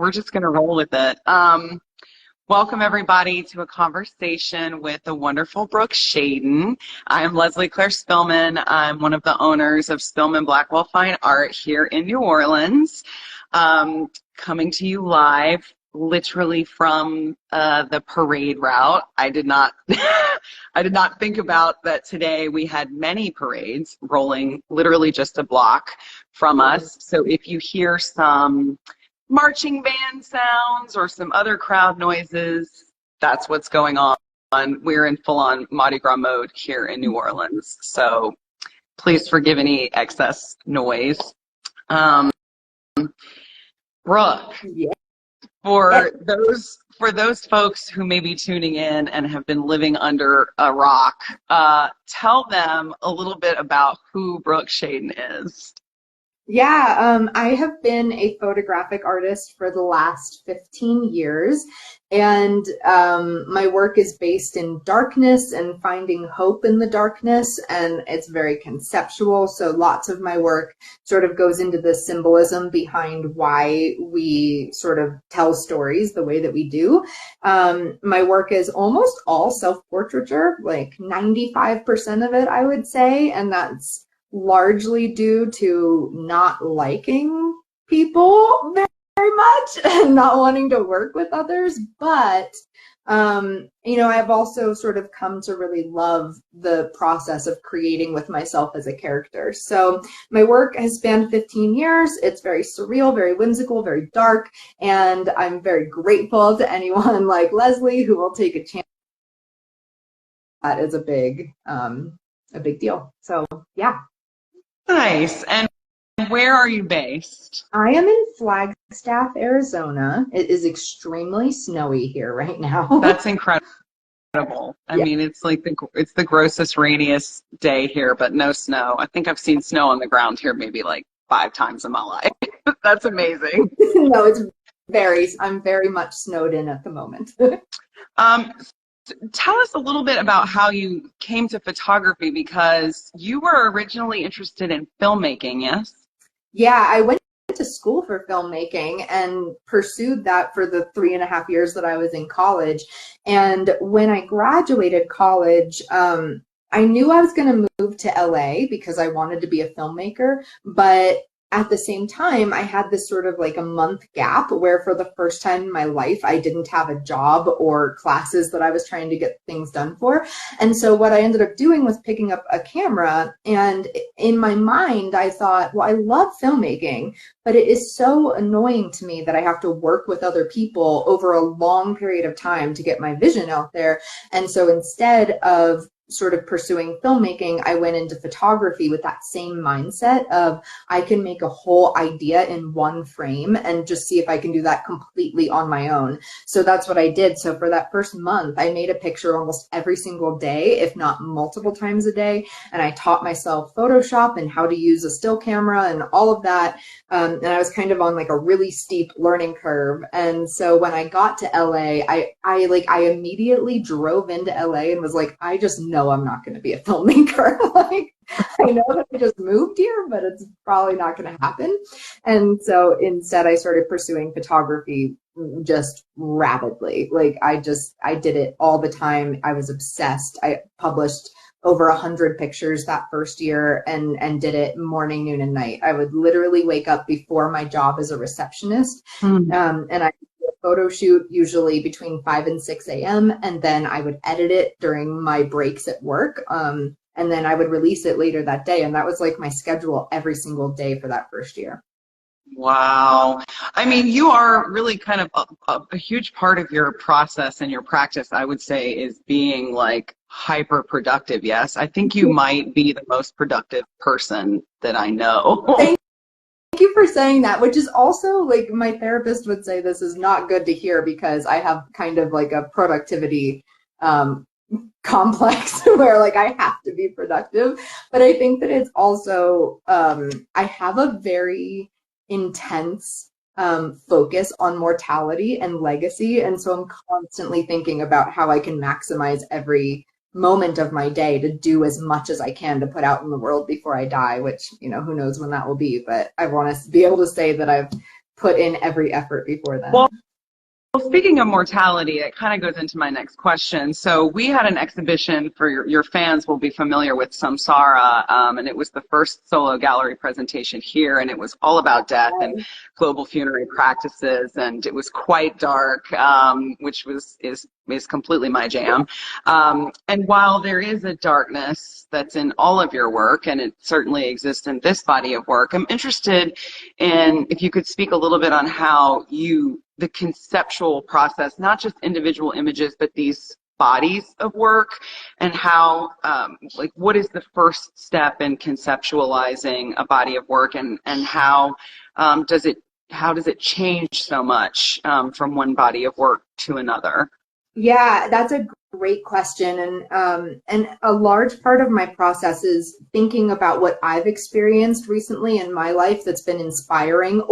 we're just going to roll with it. Welcome, everybody, to a conversation with the wonderful Brooke Shaden. I'm Leslie-Claire Spillman. I'm one of the owners of Spillman Blackwell Fine Art here in New Orleans, coming to you live literally from the parade route. I did not I did not think about that today. We had many parades rolling literally just a block from us. So if you hear some marching band sounds or some other crowd noises, that's what's going on. We're in full-on Mardi Gras mode here in New Orleans, so please forgive any excess noise. Brooke, Yeah. for those folks who may be tuning in and have been living under a rock, tell them a little bit about who Brooke Shaden is. Yeah, I have been a photographic artist for the last 15 years, and my work is based in darkness and finding hope in the darkness, and it's very conceptual, so lots of my work sort of goes into the symbolism behind why we sort of tell stories the way that we do. My work is almost all self-portraiture, like 95% of it, I would say, and that's largely due to not liking people very much and not wanting to work with others. But, you know, I've also sort of come to really love the process of creating with myself as a character. So my work has spanned 15 years. It's very surreal, very whimsical, very dark. And I'm very grateful to anyone like Leslie who will take a chance. That is a big deal. So, yeah. Nice. And where are you based? I am in Flagstaff, Arizona. It is extremely snowy here right now. That's incredible. I mean, it's like it's the grossest, rainiest day here, but no snow. I think I've seen snow on the ground here maybe like 5 times in my life. That's amazing. No, I'm very much snowed in at the moment. Tell us a little bit about how you came to photography, because you were originally interested in filmmaking, yes? Yeah, I went to school for filmmaking and pursued that for the 3.5 years that I was in college. And when I graduated college, I knew I was going to move to LA because I wanted to be a filmmaker, but at the same time, I had this sort of like a month gap where for the first time in my life, I didn't have a job or classes that I was trying to get things done for. And so what I ended up doing was picking up a camera. And in my mind, I thought, well, I love filmmaking, but it is so annoying to me that I have to work with other people over a long period of time to get my vision out there. And so instead of sort of pursuing filmmaking, I went into photography with that same mindset of I can make a whole idea in one frame and just see if I can do that completely on my own. So that's what I did. So for that first month, I made a picture almost every single day, if not multiple times a day. And I taught myself Photoshop and how to use a still camera and all of that. And I was kind of on like a really steep learning curve. And so when I got to LA, I immediately drove into LA and was like, I just know I'm not going to be a filmmaker. Like, I know that I just moved here, but it's probably not going to happen. And so instead I started pursuing photography just rapidly. Like I did it all the time. I was obsessed. I published over 100 pictures that first year and did it morning, noon, and night. I would literally wake up before my job as a receptionist. And I photo shoot usually between 5 and 6 a.m. and then I would edit it during my breaks at work. And then I would release it later that day. And that was like my schedule every single day for that first year. Wow. I mean, you are really kind of a huge part of your process and your practice, I would say, is being like hyper productive. Yes. I think you might be the most productive person that I know. Thank you for saying that, which is also like my therapist would say this is not good to hear because I have kind of like a productivity complex where like I have to be productive. But I think that it's also I have a very intense focus on mortality and legacy. And so I'm constantly thinking about how I can maximize every moment of my day to do as much as I can to put out in the world before I die, which, you know, who knows when that will be. But I want to be able to say that I've put in every effort before then. Well, speaking of mortality, it kind of goes into my next question. So we had an exhibition for your fans will be familiar with Samsara, and it was the first solo gallery presentation here, and it was all about death and global funerary practices, and it was quite dark, which is completely my jam. And while there is a darkness that's in all of your work, and it certainly exists in this body of work, I'm interested in if you could speak a little bit on how the conceptual process, not just individual images, but these bodies of work, and how, like, what is the first step in conceptualizing a body of work, and how does it change so much from one body of work to another? Yeah, that's a great question. And a large part of my process is thinking about what I've experienced recently in my life that's been inspiring,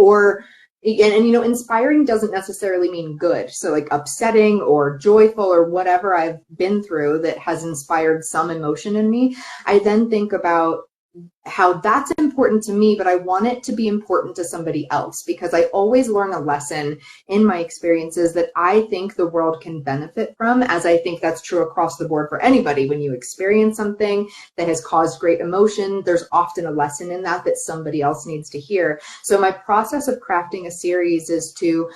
and inspiring doesn't necessarily mean good. So like upsetting or joyful or whatever I've been through that has inspired some emotion in me. I then think about how that's important to me, but I want it to be important to somebody else, because I always learn a lesson in my experiences that I think the world can benefit from, as I think that's true across the board for anybody. When you experience something that has caused great emotion, there's often a lesson in that somebody else needs to hear. So my process of crafting a series is to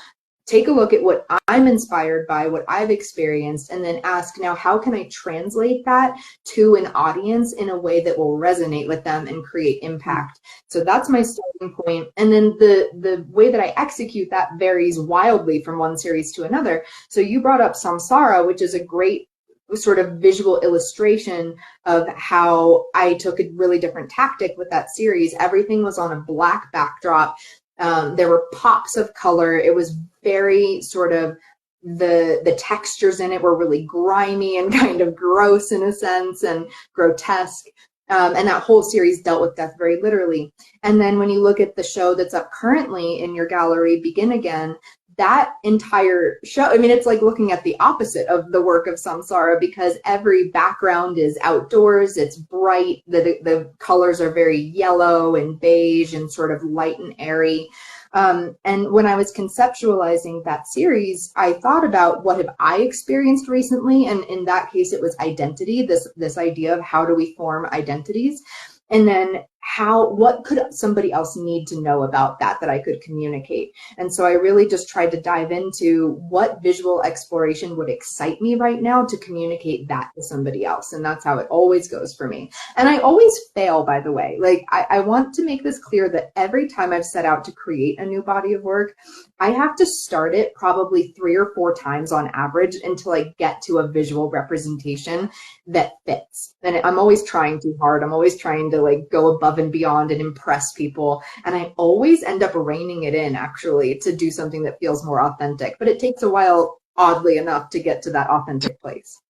take a look at what I'm inspired by, what I've experienced, and then ask, now, how can I translate that to an audience in a way that will resonate with them and create impact? So that's my starting point. And then the way that I execute that varies wildly from one series to another. So you brought up Samsara, which is a great sort of visual illustration of how I took a really different tactic with that series. Everything was on a black backdrop. There were pops of color. It was very sort of, the textures in it were really grimy and kind of gross in a sense, and grotesque. And that whole series dealt with death very literally. And then when you look at the show that's up currently in your gallery, Begin Again, that entire show, I mean, it's like looking at the opposite of the work of Samsara, because every background is outdoors, it's bright, the colors are very yellow and beige and sort of light and airy. And when I was conceptualizing that series, I thought about what have I experienced recently, and in that case, it was identity, this idea of how do we form identities, and then what could somebody else need to know about that I could communicate. And so I really just tried to dive into what visual exploration would excite me right now to communicate that to somebody else. And that's how it always goes for me. And I always fail, by the way. Like, I want to make this clear that every time I've set out to create a new body of work, I have to start it probably 3 or 4 times on average until I get to a visual representation that fits. And I'm always trying too hard. I'm always trying to like go above and beyond and impress people. And I always end up reining it in, actually, to do something that feels more authentic. But it takes a while, oddly enough, to get to that authentic place.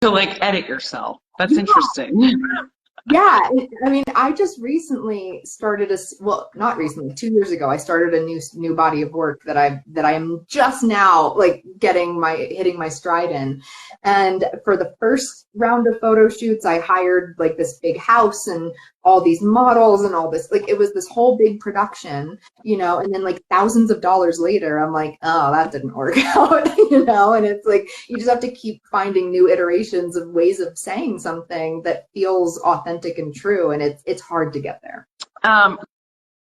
To like edit yourself. That's interesting. Yeah, I mean, I just recently started not recently, 2 years ago, I started a new body of work that I am just now like hitting my stride in. And for the first round of photo shoots, I hired like this big house and all these models and all this, like, it was this whole big production, and then like thousands of dollars later, I'm like, oh, that didn't work out, and it's like, you just have to keep finding new iterations of ways of saying something that feels authentic and true. And it's hard to get there.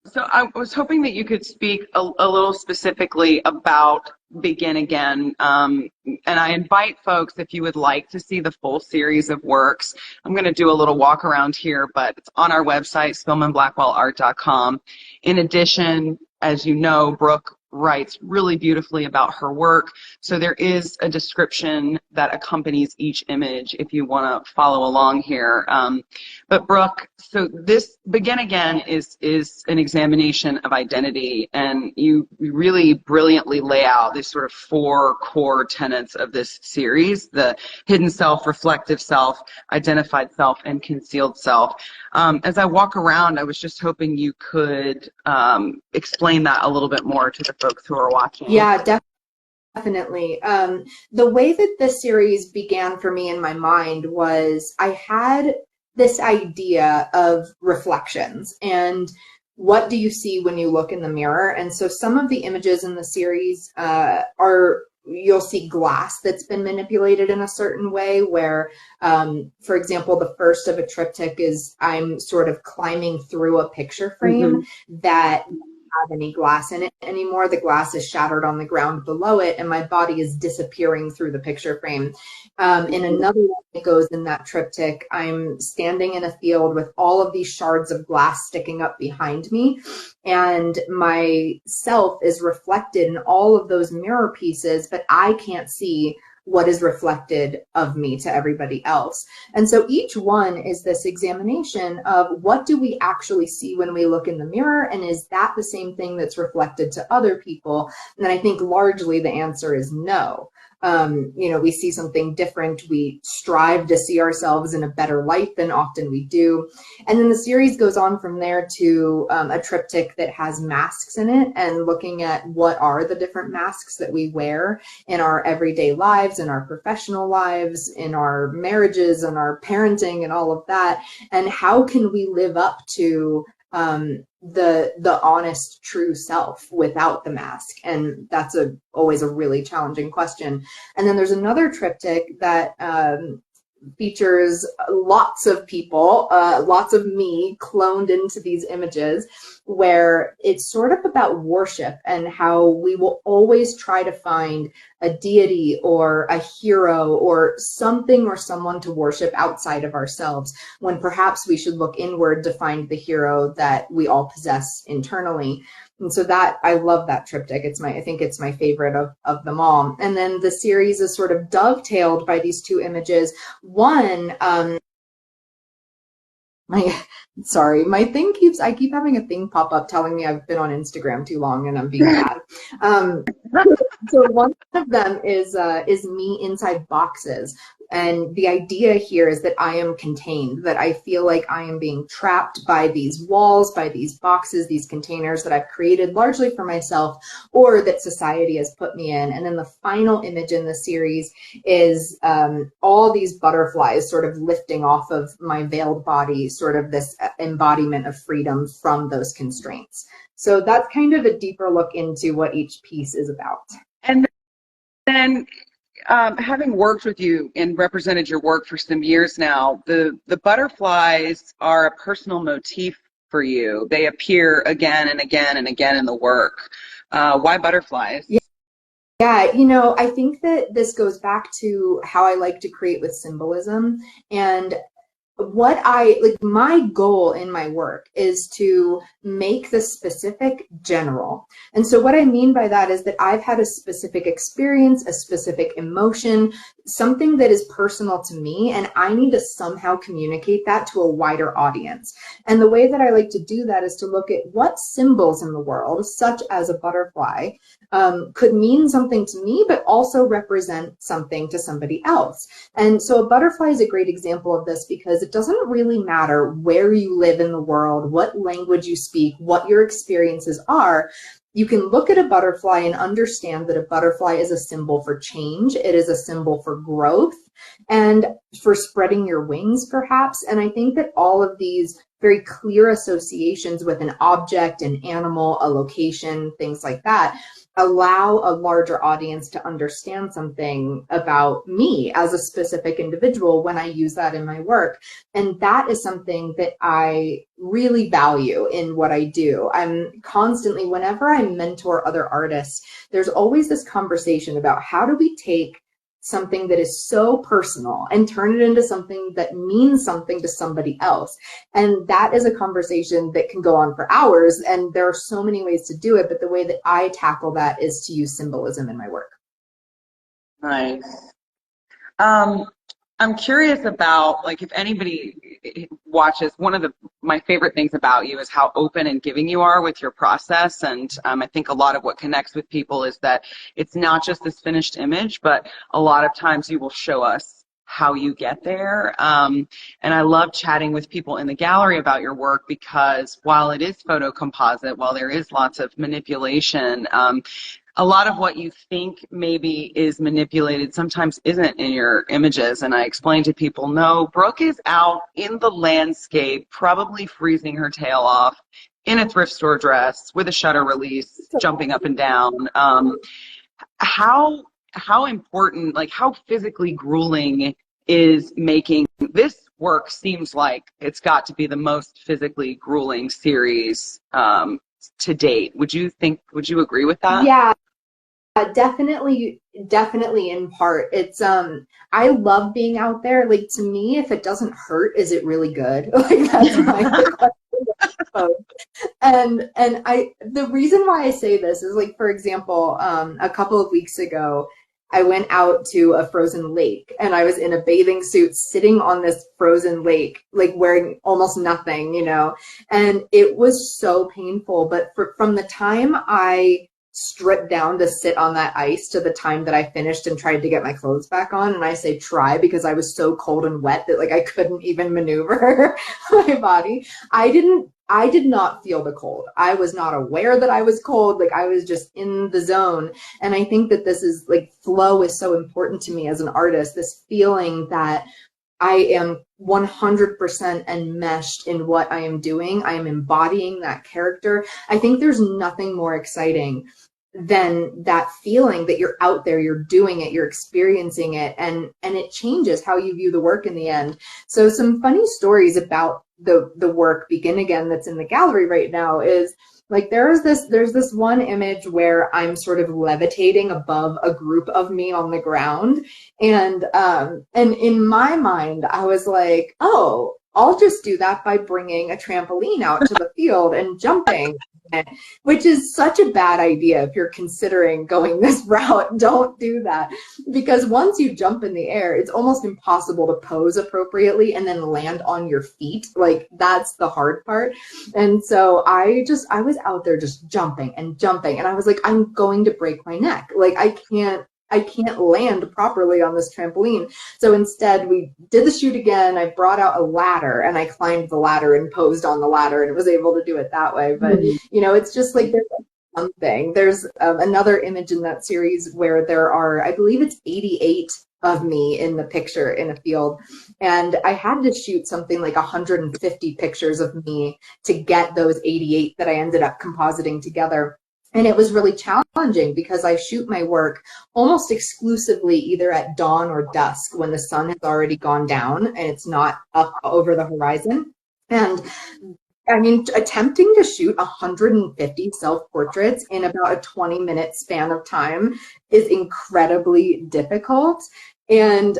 So I was hoping that you could speak a little specifically about Begin Again. And I invite folks, if you would like to see the full series of works, I'm going to do a little walk around here, but it's on our website, spillmanblackwellart.com. In addition, as you know, Brooke writes really beautifully about her work. So there is a description that accompanies each image if you want to follow along here. But Brooke, so this Begin Again is an examination of identity, and you really brilliantly lay out these sort of 4 core tenets of this series: the hidden self, reflective self, identified self, and concealed self. As I walk around, I was just hoping you could explain that a little bit more to the folks who are watching. Yeah, definitely. The way that this series began for me in my mind was I had this idea of reflections, and what do you see when you look in the mirror? And so some of the images in the series you'll see glass that's been manipulated in a certain way where, for example, the first of a triptych is I'm sort of climbing through a picture frame that doesn't have any glass in it anymore. The glass is shattered on the ground below it, and my body is disappearing through the picture frame. In another one that goes in that triptych, I'm standing in a field with all of these shards of glass sticking up behind me, and my self is reflected in all of those mirror pieces, but I can't see what is reflected of me to everybody else. And so each one is this examination of what do we actually see when we look in the mirror, and is that the same thing that's reflected to other people? And I think largely the answer is no. We see something different. We strive to see ourselves in a better light than often we do. And then the series goes on from there to a triptych that has masks in it, and looking at what are the different masks that we wear in our everyday lives, in our professional lives, in our marriages, and our parenting and all of that. And how can we live up to the honest, true self without the mask? And that's always a really challenging question. And then there's another triptych that features lots of people, lots of me cloned into these images, where it's sort of about worship and how we will always try to find a deity or a hero or something or someone to worship outside of ourselves, when perhaps we should look inward to find the hero that we all possess internally. And so that, I love that triptych. I think it's my favorite of them all. And then the series is sort of dovetailed by these two images. One, I keep having a thing pop up telling me I've been on Instagram too long and I'm being bad. So one of them is me inside boxes. And the idea here is that I am contained, that I feel like I am being trapped by these walls, by these boxes, these containers that I've created largely for myself, or that society has put me in. And then the final image in the series is all these butterflies sort of lifting off of my veiled body, sort of this embodiment of freedom from those constraints. So that's kind of a deeper look into what each piece is about. And then having worked with you and represented your work for some years now, the butterflies are a personal motif for you. They appear again and again and again in the work. Why butterflies? Yeah, I think that this goes back to how I like to create with symbolism. And my goal in my work is to make the specific general. And so what I mean by that is that I've had a specific experience, a specific emotion, something that is personal to me, and I need to somehow communicate that to a wider audience. And the way that I like to do that is to look at what symbols in the world, such as a butterfly, could mean something to me, but also represent something to somebody else. And so a butterfly is a great example of this, because it doesn't really matter where you live in the world, what language you speak, what your experiences are. You can look at a butterfly and understand that a butterfly is a symbol for change. It is a symbol for growth and for spreading your wings, perhaps. And I think that all of these very clear associations with an object, an animal, a location, things like that, allow a larger audience to understand something about me as a specific individual when I use that in my work. And that is something that I really value in what I do. I'm constantly, whenever I mentor other artists, there's always this conversation about how do we take something that is so personal and turn it into something that means something to somebody else. And that is a conversation that can go on for hours, and there are so many ways to do it, but the way that I tackle that is to use symbolism in my work. Nice. I'm curious about, like, if anybody watches, one of my favorite things about you is how open and giving you are with your process. And I think a lot of what connects with people is that it's not just this finished image, but a lot of times you will show us how you get there. And I love chatting with people in the gallery about your work, because while it is photo composite, while there is lots of manipulation, a lot of what you think maybe is manipulated sometimes isn't in your images. And I explain to people, no, Brooke is out in the landscape, probably freezing her tail off in a thrift store dress with a shutter release, jumping up and down. How important, like how physically grueling is making this work? Seems like it's got to be the most physically grueling series to date. Would you agree with that? Yeah, definitely in part. It's I love being out there. Like, to me, if it doesn't hurt, is it really good? Like, that's my question. And the reason why I say this is, like, for example, a couple of weeks ago, I went out to a frozen lake and I was in a bathing suit sitting on this frozen lake, like wearing almost nothing, you know, and it was so painful. But from the time I stripped down to sit on that ice to the time that I finished and tried to get my clothes back on, and I say try because I was so cold and wet that, like, I couldn't even maneuver my body. I did not feel the cold. I was not aware that I was cold. Like, I was just in the zone. And I think that this is, like, flow is so important to me as an artist, this feeling that I am 100% enmeshed in what I am doing. I am embodying that character. I think there's nothing more exciting than that feeling that you're out there, you're doing it, you're experiencing it, and it changes how you view the work in the end. So some funny stories about the work Begin Again that's in the gallery right now is, like, there's this one image where I'm sort of levitating above a group of me on the ground, and in my mind I was like, oh, I'll just do that by bringing a trampoline out to the field and jumping, which is such a bad idea. If you're considering going this route, don't do that, because once you jump in the air, it's almost impossible to pose appropriately and then land on your feet. Like, that's the hard part. And so I was out there just jumping and jumping, and I was like, I'm going to break my neck. Like, I can't land properly on this trampoline. So instead, we did the shoot again. I brought out a ladder and I climbed the ladder and posed on the ladder and was able to do it that way. But, you know, it's just like, there's something. There's another image in that series where there are, I believe it's 88 of me in the picture in a field. And I had to shoot something like 150 pictures of me to get those 88 that I ended up compositing together. And it was really challenging because I shoot my work almost exclusively either at dawn or dusk, when the sun has already gone down and it's not up over the horizon. And I mean, attempting to shoot 150 self-portraits in about a 20-minute span of time is incredibly difficult. And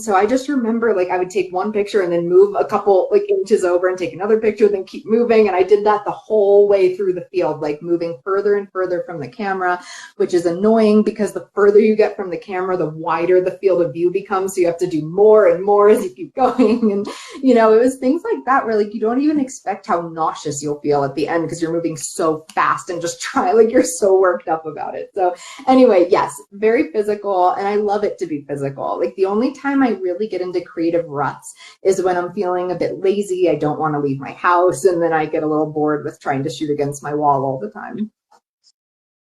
so I just remember, like, I would take one picture and then move a couple, like, inches over and take another picture, then keep moving. And I did that the whole way through the field, like moving further and further from the camera, which is annoying because the further you get from the camera, the wider the field of view becomes. So you have to do more and more as you keep going. And, you know, it was things like that where, like, you don't even expect how nauseous you'll feel at the end because you're moving so fast and just like, you're so worked up about it. So anyway, yes, very physical. And I love it to be physical. Like, the only time I really get into creative ruts is when I'm feeling a bit lazy. I don't want to leave my house, and then I get a little bored with trying to shoot against my wall all the time.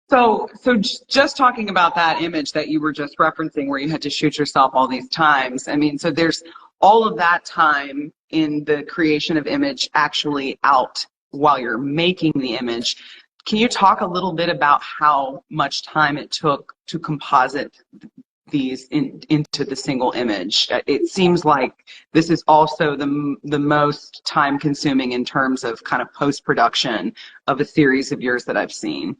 So just talking about that image that you were just referencing where you had to shoot yourself all these times, I mean, so there's all of that time in the creation of image actually out while you're making the image. Can you talk a little bit about how much time it took to composite these into the single image? It seems like this is also the most time consuming in terms of kind of post-production of a series of yours that I've seen.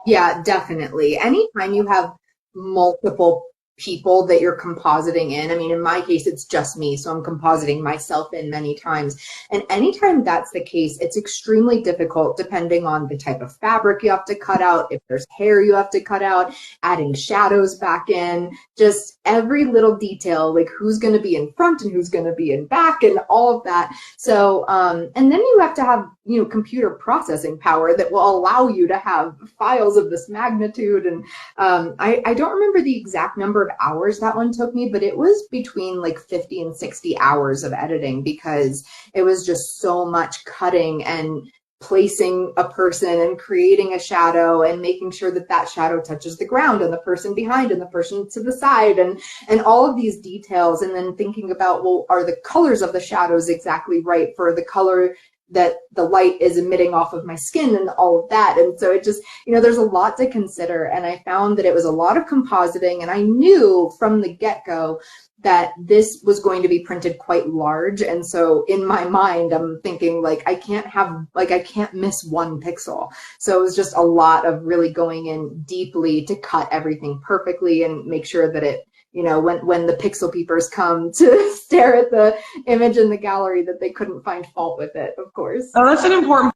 Yeah, definitely. Anytime you have multiple people that you're compositing in, I mean, in my case, it's just me, so I'm compositing myself in many times. And anytime that's the case, it's extremely difficult depending on the type of fabric you have to cut out, if there's hair you have to cut out, adding shadows back in, just every little detail, like who's going to be in front and who's going to be in back and all of that. So, and then you have to have, you know, computer processing power that will allow you to have files of this magnitude. And I don't remember the exact number of hours that one took me, but it was between like 50 and 60 hours of editing because it was just so much cutting and placing a person and creating a shadow and making sure that that shadow touches the ground and the person behind and the person to the side and all of these details. And then thinking about, well, are the colors of the shadows exactly right for the color that the light is emitting off of my skin and all of that. And so it just, there's a lot to consider. And I found that it was a lot of compositing, and I knew from the get-go that this was going to be printed quite large. And so in my mind, I'm thinking I can't miss one pixel. So it was just a lot of really going in deeply to cut everything perfectly and make sure that it, when the pixel peepers come to stare at the image in the gallery, that they couldn't find fault with it, of course. Oh, that's an important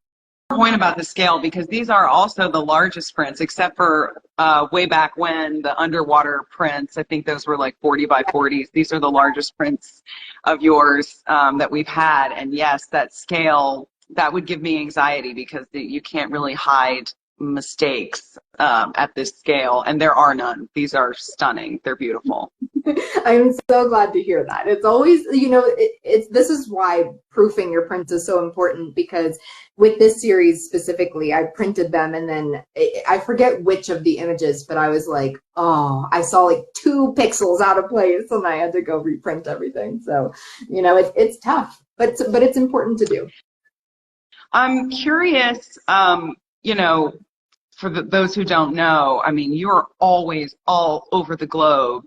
point about the scale, because these are also the largest prints, except for way back when the underwater prints, I think those were like 40 by 40s. These are the largest prints of yours that we've had. And yes, that scale, that would give me anxiety, because you can't really hide mistakes at this scale, and there are none. These are stunning. They're beautiful. I'm so glad to hear that. It's always, this is why proofing your prints is so important, because with this series specifically, I printed them, and then I forget which of the images, but I was like, oh, I saw 2 pixels out of place, and I had to go reprint everything. So, it's tough, but it's important to do. I'm curious, for those who don't know, I mean, you're always all over the globe,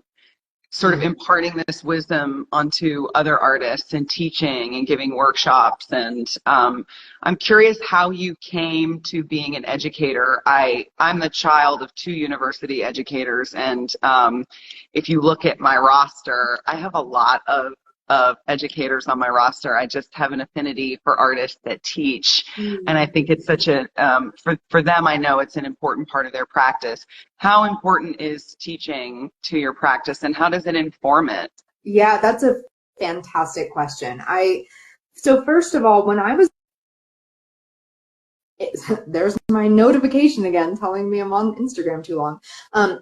sort of imparting this wisdom onto other artists and teaching and giving workshops. And I'm curious how you came to being an educator. I'm the child of 2 university educators, and if you look at my roster, I have a lot of educators on my roster. I just have an affinity for artists that teach. And I think it's such a, for them, I know it's an important part of their practice. How important is teaching to your practice, and how does it inform it? Yeah, that's a fantastic question. So first of all, when I was, there's my notification again telling me I'm on Instagram too long.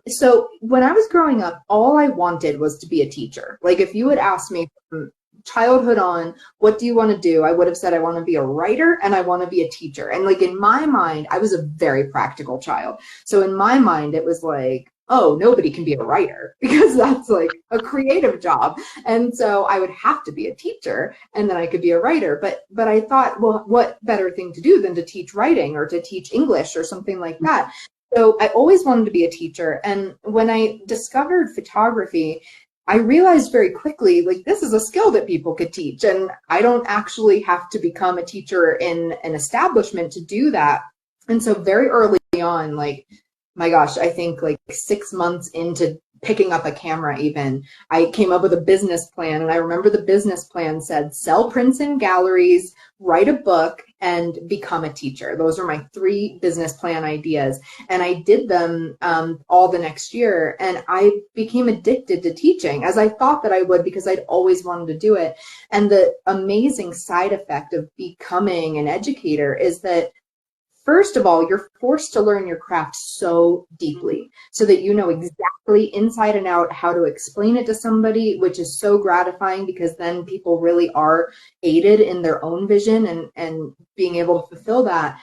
So when I was growing up, all I wanted was to be a teacher. If you had asked me from childhood on, what do you want to do? I would have said, I want to be a writer and I want to be a teacher. And in my mind, I was a very practical child. So in my mind, it was oh, nobody can be a writer, because that's a creative job. And so I would have to be a teacher, and then I could be a writer. But I thought, well, what better thing to do than to teach writing or to teach English or something like that? So I always wanted to be a teacher. And when I discovered photography, I realized very quickly, this is a skill that people could teach. And I don't actually have to become a teacher in an establishment to do that. And so very early on, my gosh, I think 6 months into picking up a camera even, I came up with a business plan. And I remember the business plan said, sell prints in galleries, write a book, and become a teacher. Those are my 3 business plan ideas. And I did them all the next year. And I became addicted to teaching, as I thought that I would, because I'd always wanted to do it. And the amazing side effect of becoming an educator is that, first of all, you're forced to learn your craft so deeply so that you know exactly inside and out how to explain it to somebody, which is so gratifying, because then people really are aided in their own vision and being able to fulfill that.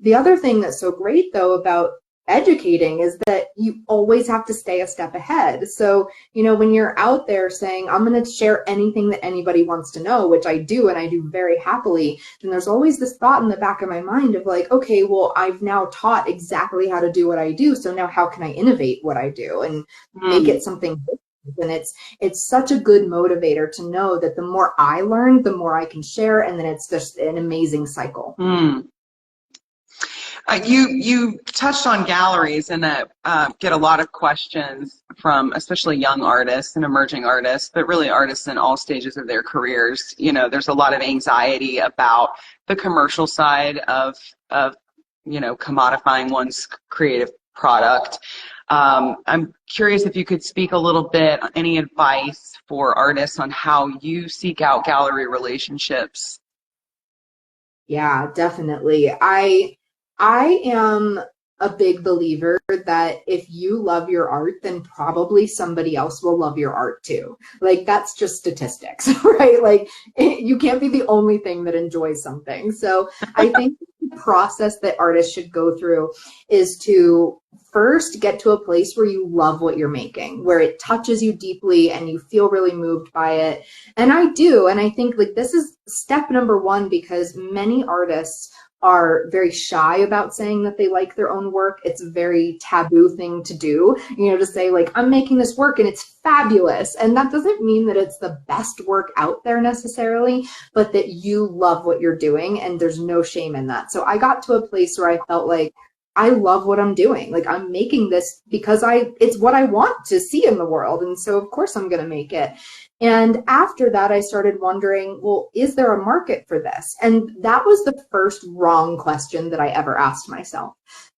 The other thing that's so great, though, about educating is that you always have to stay a step ahead. So, when you're out there saying, I'm going to share anything that anybody wants to know, which I do, and I do very happily, then there's always this thought in the back of my mind of okay, well, I've now taught exactly how to do what I do. So now how can I innovate what I do and make it something different? And it's such a good motivator to know that the more I learn, the more I can share. And then it's just an amazing cycle. You touched on galleries, and get a lot of questions from especially young artists and emerging artists, but really artists in all stages of their careers. There's a lot of anxiety about the commercial side of commodifying one's creative product. I'm curious if you could speak a little bit, any advice for artists on how you seek out gallery relationships. Yeah, definitely. I am a big believer that if you love your art, then probably somebody else will love your art too. That's just statistics, right? You can't be the only thing that enjoys something. So I think process that artists should go through is to first get to a place where you love what you're making, where it touches you deeply and you feel really moved by it. And I do. And I think like this is step number one, because many artists are very shy about saying that they like their own work. It's a very taboo thing to do, you know, to say like, I'm making this work and it's fabulous. And that doesn't mean that it's the best work out there necessarily, but that you love what you're doing and there's no shame in that. So I got to a place where I felt like, I love what I'm doing. Like I'm making this because it's what I want to see in the world. And so of course I'm going to make it. And after that, I started wondering, well, is there a market for this? And that was the first wrong question that I ever asked myself.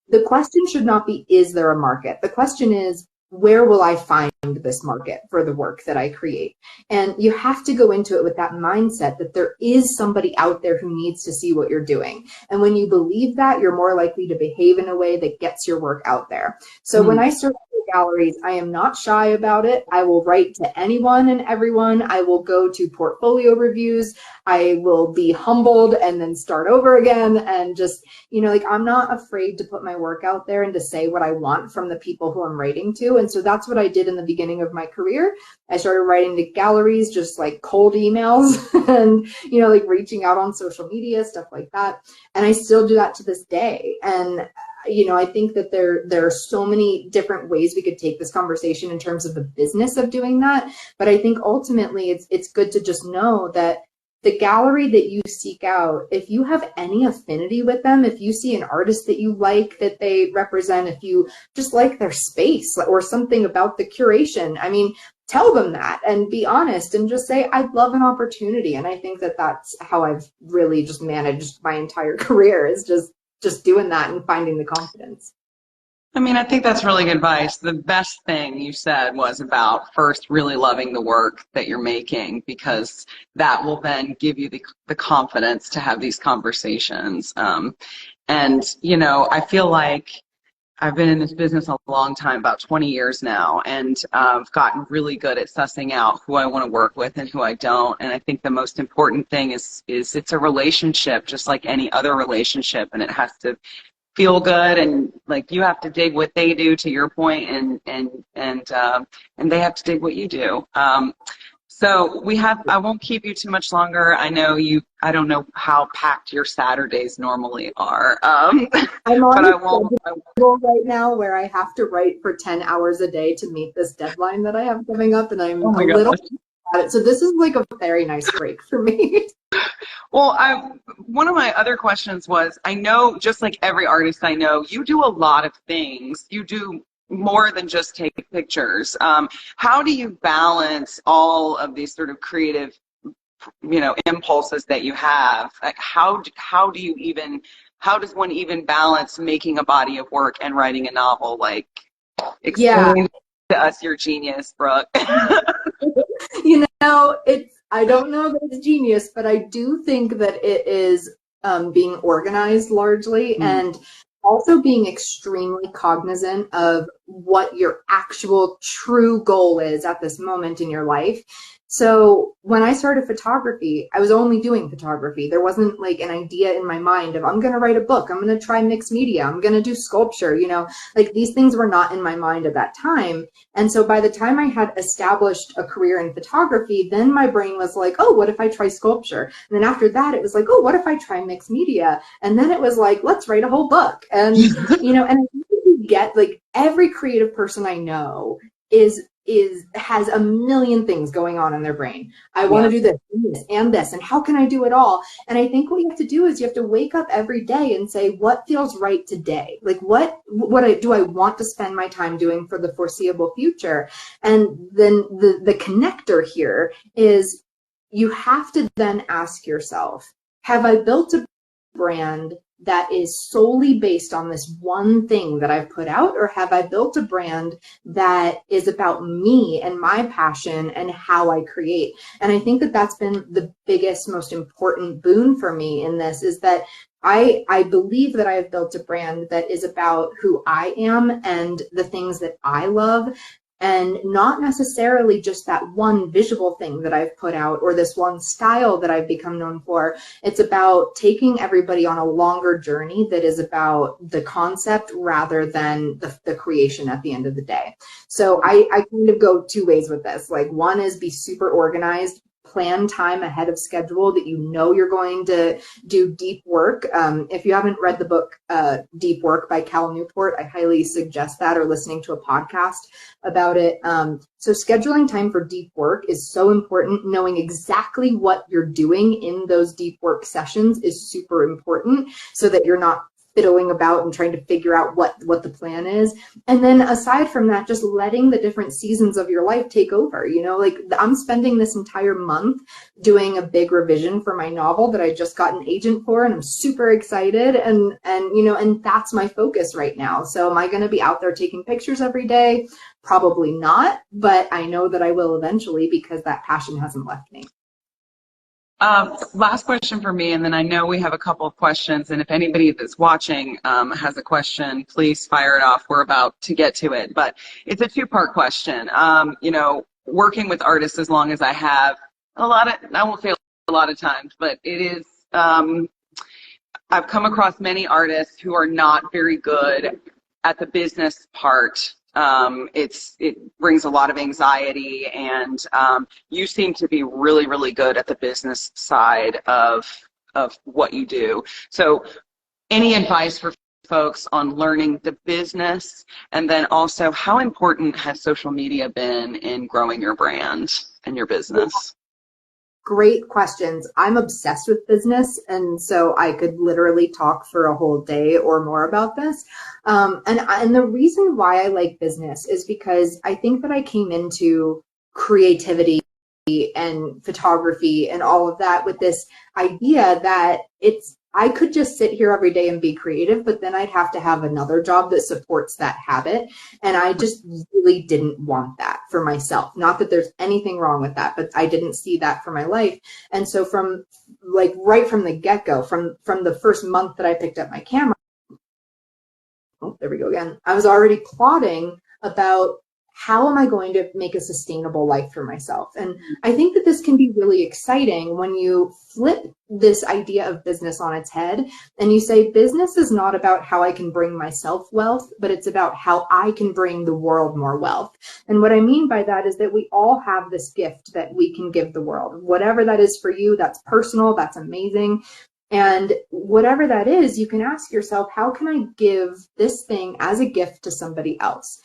The question should not be, is there a market? The question is, where will I find this market for the work that I create? And you have to go into it with that mindset that there is somebody out there who needs to see what you're doing. And when you believe that, you're more likely to behave in a way that gets your work out there. So when I started galleries, I am not shy about it. I will write to anyone and everyone. I will go to portfolio reviews. I will be humbled and then start over again. And just, you know, like I'm not afraid to put my work out there and to say what I want from the people who I'm writing to. And so that's what I did in the beginning of my career. I started writing to galleries, just like cold emails and, you know, like reaching out on social media, stuff like that. And I still do that to this day. And you know, I think that there are so many different ways we could take this conversation in terms of the business of doing that. But I think ultimately it's good to just know that the gallery that you seek out, if you have any affinity with them, if you see an artist that you like that they represent, if you just like their space or something about the curation, I mean, tell them that and be honest and just say, I'd love an opportunity. And I think that that's how I've really just managed my entire career, is just doing that and finding the confidence. I mean, I think that's really good advice. The best thing you said was about first really loving the work that you're making, because that will then give you the confidence to have these conversations. And, you know, I feel like I've been in this business a long time, about 20 years now, and I've gotten really good at sussing out who I want to work with and who I don't. And I think the most important thing is it's a relationship just like any other relationship, and it has to feel good, and like you have to dig what they do, to your point, and they have to dig what you do. So I won't keep you too much longer. I know I don't know how packed your Saturdays normally are. I'm on a schedule right now where I have to write for 10 hours a day to meet this deadline that I have coming up, and I'm a little at it. So this is like a very nice break for me. Well, one of my other questions was, I know just like every artist I know, you do a lot of things. You do more than just take pictures. How do you balance all of these sort of creative, you know, impulses that you have? Like how does one even balance making a body of work and writing a novel? Like, explain to us your genius, Brooke. You know, I don't know that it's genius, but I do think that it is being organized largely, and also being extremely cognizant of what your actual true goal is at this moment in your life. So when I started photography, I was only doing photography. There wasn't like an idea in my mind of, I'm going to write a book, I'm going to try mixed media, I'm going to do sculpture, you know, like these things were not in my mind at that time. And so by the time I had established a career in photography, then my brain was like, oh, what if I try sculpture? And then after that, it was like, oh, what if I try mixed media? And then it was like, let's write a whole book. And, you know, and I think you get like every creative person I know has a million things going on in their brain. I want to do this and this, and how can I do it all? And I think what you have to do is you have to wake up every day and say, what feels right today? Like what do I want to spend my time doing for the foreseeable future? And then the connector here is you have to then ask yourself, have I built a brand that is solely based on this one thing that I've put out, or have I built a brand that is about me and my passion and how I create? And I think that that's been the biggest, most important boon for me in this, is that I believe that I have built a brand that is about who I am and the things that I love. and not necessarily just that one visual thing that I've put out or this one style that I've become known for. It's about taking everybody on a longer journey that is about the concept rather than the creation at the end of the day. So I kind of go two ways with this. Like, one is be super organized, plan time ahead of schedule that you know you're going to do deep work. If you haven't read the book Deep Work by Cal Newport, I highly suggest that, or listening to a podcast about it. So scheduling time for deep work is so important. Knowing exactly what you're doing in those deep work sessions is super important, so that you're not fiddling about and trying to figure out what the plan is. And then aside from that, just letting the different seasons of your life take over. You know, like, I'm spending this entire month doing a big revision for my novel that I just got an agent for, and I'm super excited. And you know, and that's my focus right now. So am I going to be out there taking pictures every day? Probably not, but I know that I will eventually, because that passion hasn't left me. Last question for me, and then I know we have a couple of questions, and if anybody that's watching has a question, please fire it off. We're about to get to it, but it's a two-part question. You know, working with artists as long as I have, I won't say a lot of times, but it is, I've come across many artists who are not very good at the business part. It brings a lot of anxiety, and you seem to be really, really good at the business side of what you do. So any advice for folks on learning the business, and then also how important has social media been in growing your brand and your business? Great questions. I'm obsessed with business, and so I could literally talk for a whole day or more about this. And the reason why I like business is because I think that I came into creativity and photography and all of that with this idea that I could just sit here every day and be creative, but then I'd have to have another job that supports that habit. And I just really didn't want that for myself. Not that there's anything wrong with that, but I didn't see that for my life. And so right from the get-go, from the first month that I picked up my camera, oh, there we go again, I was already plotting about how am I going to make a sustainable life for myself? And I think that this can be really exciting when you flip this idea of business on its head and you say, business is not about how I can bring myself wealth, but it's about how I can bring the world more wealth. And what I mean by that is that we all have this gift that we can give the world. Whatever that is for you, that's personal, that's amazing. And whatever that is, you can ask yourself, how can I give this thing as a gift to somebody else?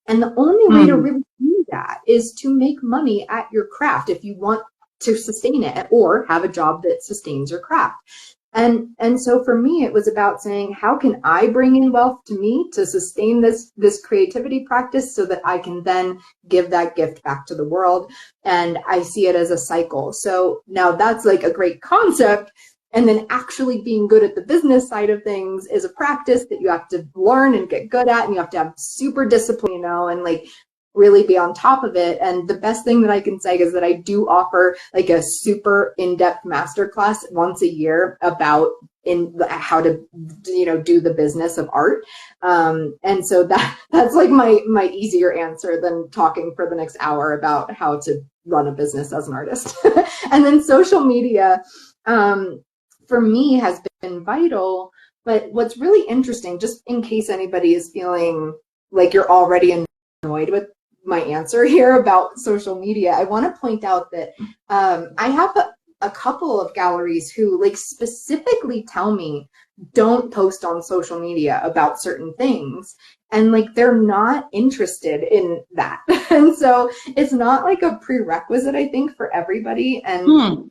And the only way to really do that is to make money at your craft if you want to sustain it, or have a job that sustains your craft. And so for me, it was about saying, how can I bring in wealth to me to sustain this creativity practice so that I can then give that gift back to the world? And I see it as a cycle. So now that's like a great concept. And then actually being good at the business side of things is a practice that you have to learn and get good at, and you have to have super discipline, you know, and like really be on top of it. And the best thing that I can say is that I do offer like a super in-depth masterclass once a year about how to, you know, do the business of art. And so that's like my easier answer than talking for the next hour about how to run a business as an artist. And then social media, for me, has been vital. But what's really interesting, just in case anybody is feeling like you're already annoyed with my answer here about social media, I want to point out that I have a couple of galleries who like specifically tell me, don't post on social media about certain things. And like, they're not interested in that. And so it's not like a prerequisite, I think, for everybody. And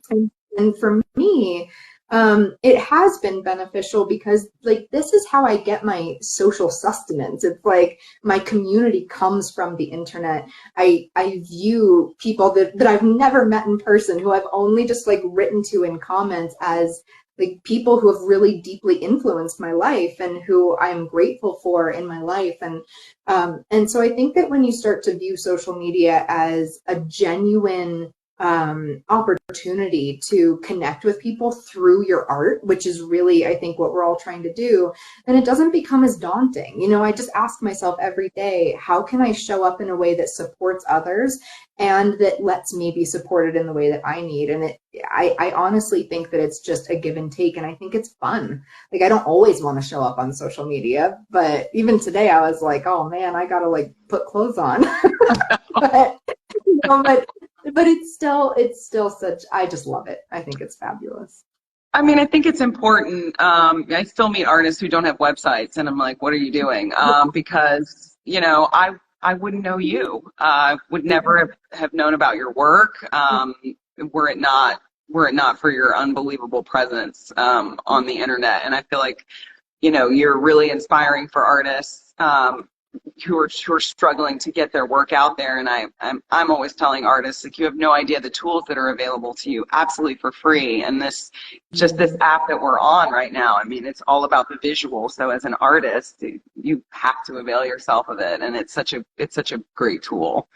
for me, it has been beneficial because like, this is how I get my social sustenance. It's like my community comes from the internet. I view people that I've never met in person, who I've only just like written to in comments, as like people who have really deeply influenced my life and who I'm grateful for in my life. And so I think that when you start to view social media as a genuine opportunity to connect with people through your art, which is really, I think, what we're all trying to do, then it doesn't become as daunting. You know, I just ask myself every day, how can I show up in a way that supports others and that lets me be supported in the way that I need? And I honestly think that it's just a give and take, and I think it's fun. Like, I don't always want to show up on social media, but even today I was like, oh man, I gotta like put clothes on. but, you know, but it's still such, I just love it. I think it's fabulous. I mean, I think it's important. I still meet artists who don't have websites, and I'm like, what are you doing? Because, you know, I wouldn't know you. Would never have known about your work, were it not for your unbelievable presence on the internet. And I feel like, you know, you're really inspiring for artists who are struggling to get their work out there. And I'm always telling artists, like, you have no idea the tools that are available to you absolutely for free. And this app that we're on right now, I mean, it's all about the visual. So as an artist, you have to avail yourself of it. And it's such a great tool.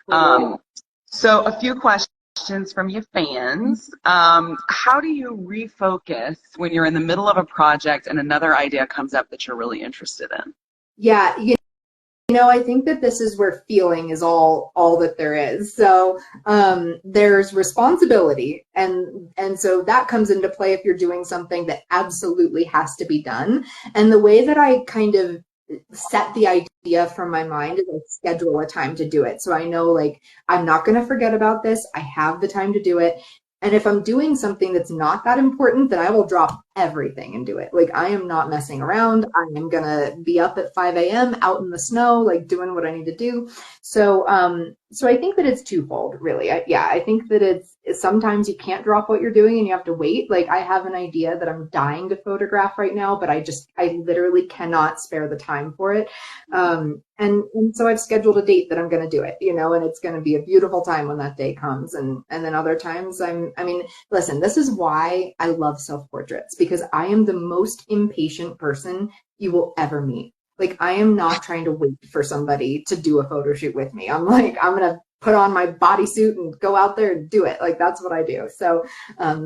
So a few questions from you fans. How do you refocus when you're in the middle of a project and another idea comes up that you're really interested in? Yeah, you know, I think that this is where feeling is all that there is. So there's responsibility, and so that comes into play if you're doing something that absolutely has to be done. And the way that I kind of set the idea from my mind is I schedule a time to do it. So I know, like, I'm not going to forget about this. I have the time to do it. And if I'm doing something that's not that important, then I will drop everything and do it. Like, I am not messing around. I am going to be up at 5 a.m. out in the snow, like doing what I need to do. So, so I think that it's twofold, really. I think that it's sometimes you can't drop what you're doing and you have to wait. Like, I have an idea that I'm dying to photograph right now, but I literally cannot spare the time for it. And so I've scheduled a date that I'm going to do it, you know, and it's going to be a beautiful time when that day comes. And then other times I mean, listen, this is why I love self-portraits, because I am the most impatient person you will ever meet. Like, I am not trying to wait for somebody to do a photo shoot with me. I'm like, I'm going to put on my bodysuit and go out there and do it. Like, that's what I do. So,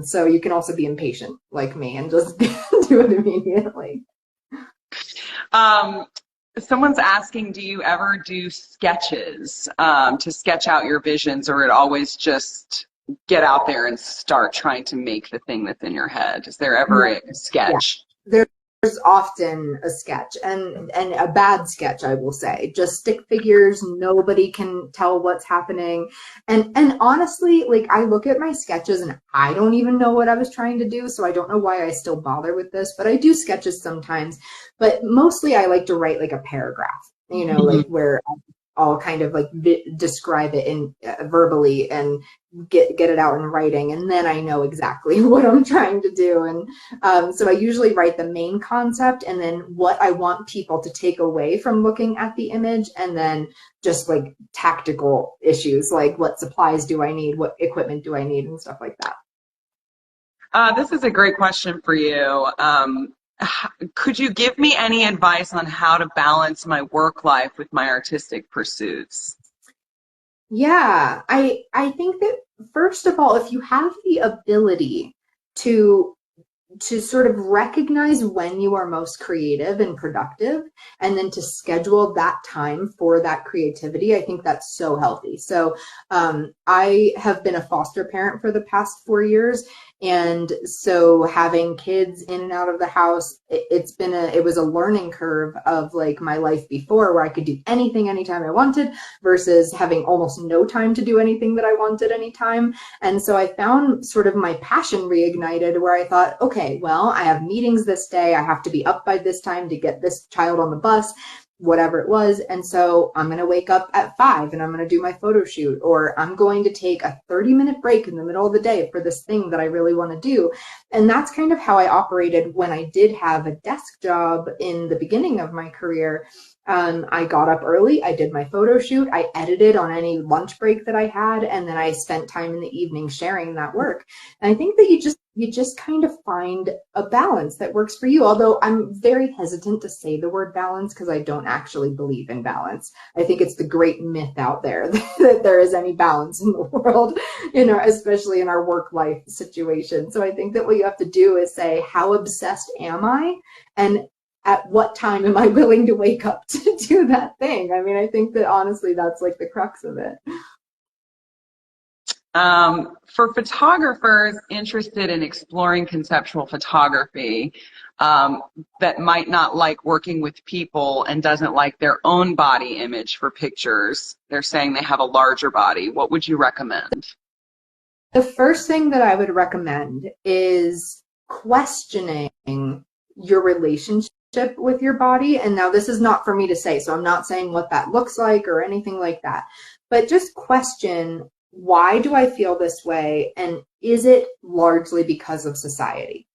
so you can also be impatient like me and just do it immediately. Someone's asking, do you ever do sketches to sketch out your visions, or it always just get out there and start trying to make the thing that's in your head? Is there ever a sketch? Yeah. There's often a sketch, and a bad sketch, I will say. Just stick figures, nobody can tell what's happening. And honestly, like, I look at my sketches and I don't even know what I was trying to do, so I don't know why I still bother with this, but I do sketches sometimes. But mostly I like to write like a paragraph, you know, like where I'll kind of like describe it in verbally and get it out in writing, and then I know exactly what I'm trying to do. And so I usually write the main concept and then what I want people to take away from looking at the image, and then just like tactical issues like what supplies do I need, what equipment do I need, and stuff like that. This is a great question for you. Could you give me any advice on how to balance my work life with my artistic pursuits? Yeah, I think that first of all, if you have the ability to sort of recognize when you are most creative and productive, and then to schedule that time for that creativity, I think that's so healthy. So I have been a foster parent for the past 4 years. And so having kids in and out of the house, it was a learning curve of like my life before, where I could do anything anytime I wanted, versus having almost no time to do anything that I wanted anytime. And so I found sort of my passion reignited, where I thought, okay, well, I have meetings this day. I have to be up by this time to get this child on the bus, whatever it was. And so I'm going to wake up at 5 and I'm going to do my photo shoot, or I'm going to take a 30-minute break in the middle of the day for this thing that I really want to do. And that's kind of how I operated when I did have a desk job in the beginning of my career. I got up early, I did my photo shoot, I edited on any lunch break that I had, and then I spent time in the evening sharing that work. And I think that you just kind of find a balance that works for you. Although I'm very hesitant to say the word balance because I don't actually believe in balance. I think it's the great myth out there that there is any balance in the world, especially in our work life situation. So I think that what you have to do is say, how obsessed am I? And at what time am I willing to wake up to do that thing? I mean, I think that honestly, that's like the crux of it. For photographers interested in exploring conceptual photography, that might not like working with people and doesn't like their own body image for pictures, they're saying they have a larger body, what would you recommend? The first thing that I would recommend is questioning your relationship with your body. And now this is not for me to say, so I'm not saying what that looks like or anything like that, but just question, why do I feel this way? And is it largely because of society?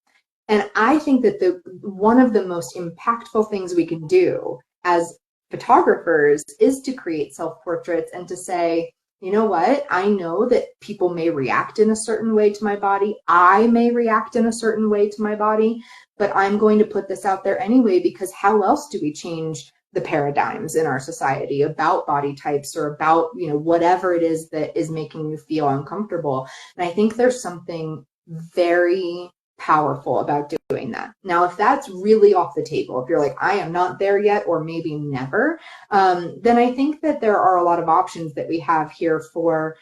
And I think that one of the most impactful things we can do as photographers is to create self-portraits and to say, you know what? I know that people may react in a certain way to my body. I may react in a certain way to my body, but I'm going to put this out there anyway, because how else do we change the paradigms in our society about body types or about, whatever it is that is making you feel uncomfortable? And I think there's something very powerful about doing that. Now, if that's really off the table, if you're like, I am not there yet, or maybe never, then I think that there are a lot of options that we have here for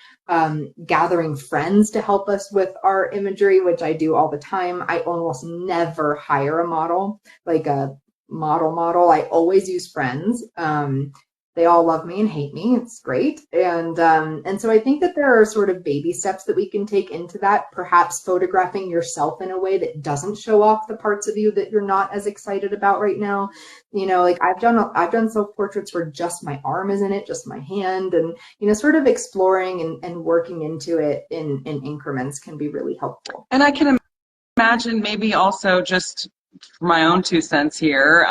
gathering friends to help us with our imagery, which I do all the time. I almost never hire a model, like a model. I always use friends. They all love me and hate me. It's great. And so I think that there are sort of baby steps that we can take into that, perhaps photographing yourself in a way that doesn't show off the parts of you that you're not as excited about right now. Like I've done self-portraits where just my arm is in it, just my hand, and, sort of exploring and working into it in increments can be really helpful. And I can imagine maybe also, just for my own 2 cents here,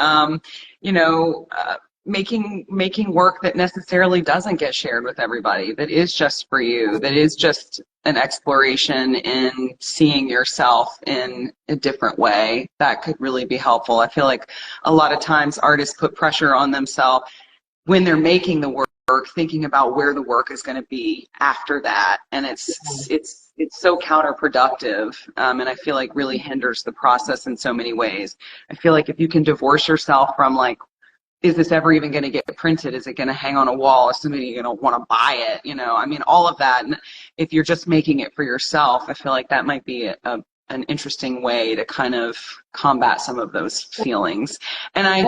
making work that necessarily doesn't get shared with everybody, that is just for you, that is just an exploration in seeing yourself in a different way, that could really be helpful. I feel like a lot of times artists put pressure on themselves when they're making the work, thinking about where the work is going to be after that, and it's so counterproductive, and I feel like really hinders the process in so many ways. I feel like if you can divorce yourself from, like, is this ever even going to get printed? Is it going to hang on a wall? Is somebody going to want to buy it? I mean, all of that. And if you're just making it for yourself, I feel like that might be an interesting way to kind of combat some of those feelings. And I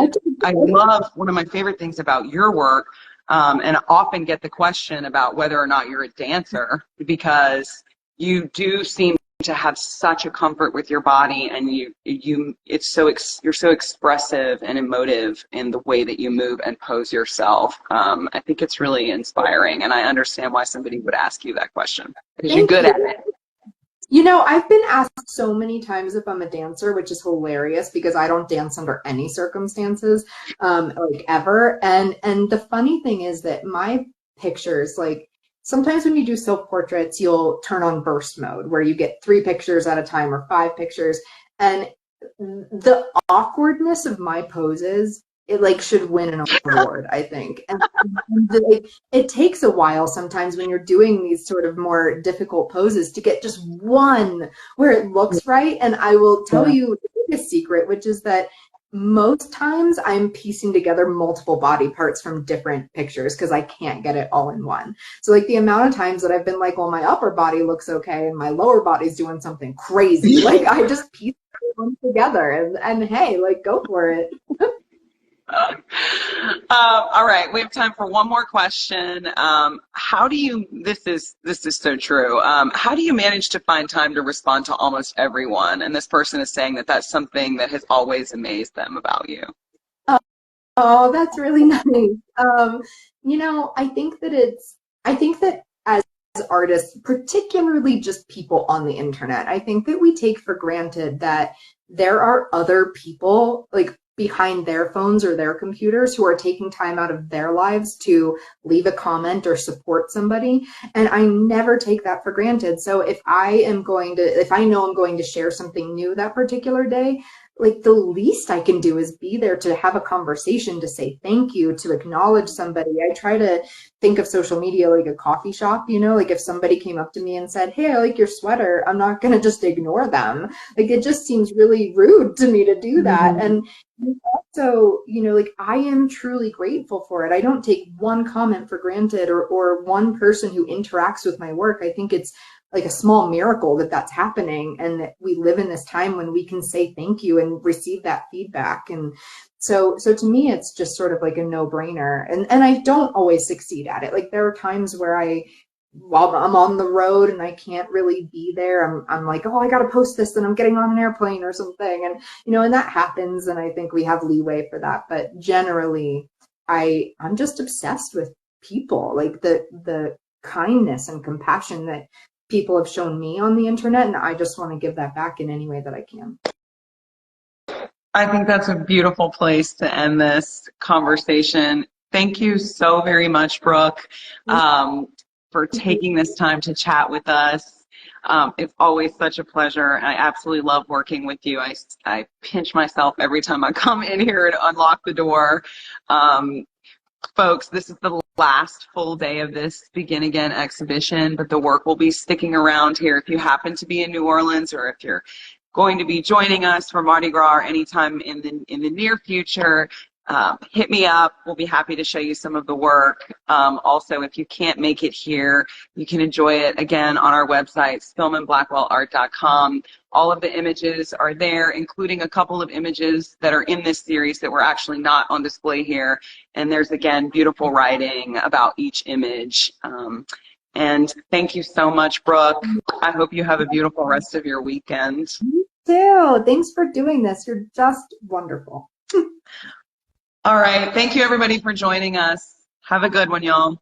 love, one of my favorite things about your work, and I often get the question about whether or not you're a dancer, because you do seem to have such a comfort with your body, and you're so expressive and emotive in the way that you move and pose yourself. I think it's really inspiring, and I understand why somebody would ask you that question, because you're good at it. I've been asked so many times if I'm a dancer, which is hilarious because I don't dance under any circumstances, like ever. And the funny thing is that my pictures, like, sometimes when you do self-portraits, you'll turn on burst mode where you get 3 pictures at a time or 5 pictures. And the awkwardness of my poses, it like should win an award, I think. And it takes a while sometimes when you're doing these sort of more difficult poses to get just one where it looks right. And I will tell you a secret, which is that most times I'm piecing together multiple body parts from different pictures because I can't get it all in one. So like the amount of times that I've been like, well, my upper body looks okay and my lower body's doing something crazy. Like I just piece them together and hey, like go for it. All right, we have time for one more question. How do you, this is so true, how do you manage to find time to respond to almost everyone? And this person is saying that that's something that has always amazed them about you. Oh, that's really nice. I think that as artists, particularly just people on the internet, I think that we take for granted that there are other people like behind their phones or their computers who are taking time out of their lives to leave a comment or support somebody. And I never take that for granted. So if I know I'm going to share something new that particular day, like the least I can do is be there to have a conversation, to say thank you, to acknowledge somebody. I try to think of social media like a coffee shop, like if somebody came up to me and said, hey, I like your sweater, I'm not going to just ignore them. Like it just seems really rude to me to do that. And also, like I am truly grateful for it. I don't take one comment for granted or one person who interacts with my work. I think it's like a small miracle that that's happening and that we live in this time when we can say thank you and receive that feedback. And so to me, it's just sort of like a no-brainer. And I don't always succeed at it. Like there are times where while I'm on the road and I can't really be there, I'm like, oh, I got to post this and I'm getting on an airplane or something. And, and that happens. And I think we have leeway for that. But generally, I'm just obsessed with people, like the kindness and compassion that people have shown me on the internet. And I just want to give that back in any way that I can. I think that's a beautiful place to end this conversation. Thank you so very much, Brooke, for taking this time to chat with us. It's always such a pleasure. I absolutely love working with you. I pinch myself every time I come in here to unlock the door. Folks, this is the last full day of this Begin Again exhibition, but the work will be sticking around here. If you happen to be in New Orleans, or if you're going to be joining us for Mardi Gras or anytime in the near future, hit me up. We'll be happy to show you some of the work. Also, if you can't make it here, you can enjoy it again on our website, spillmanblackwellart.com. All of the images are there, including a couple of images that are in this series that were actually not on display here. And there's, again, beautiful writing about each image. And thank you so much, Brooke. I hope you have a beautiful rest of your weekend. You too. Thanks for doing this. You're just wonderful. All right. Thank you, everybody, for joining us. Have a good one, y'all.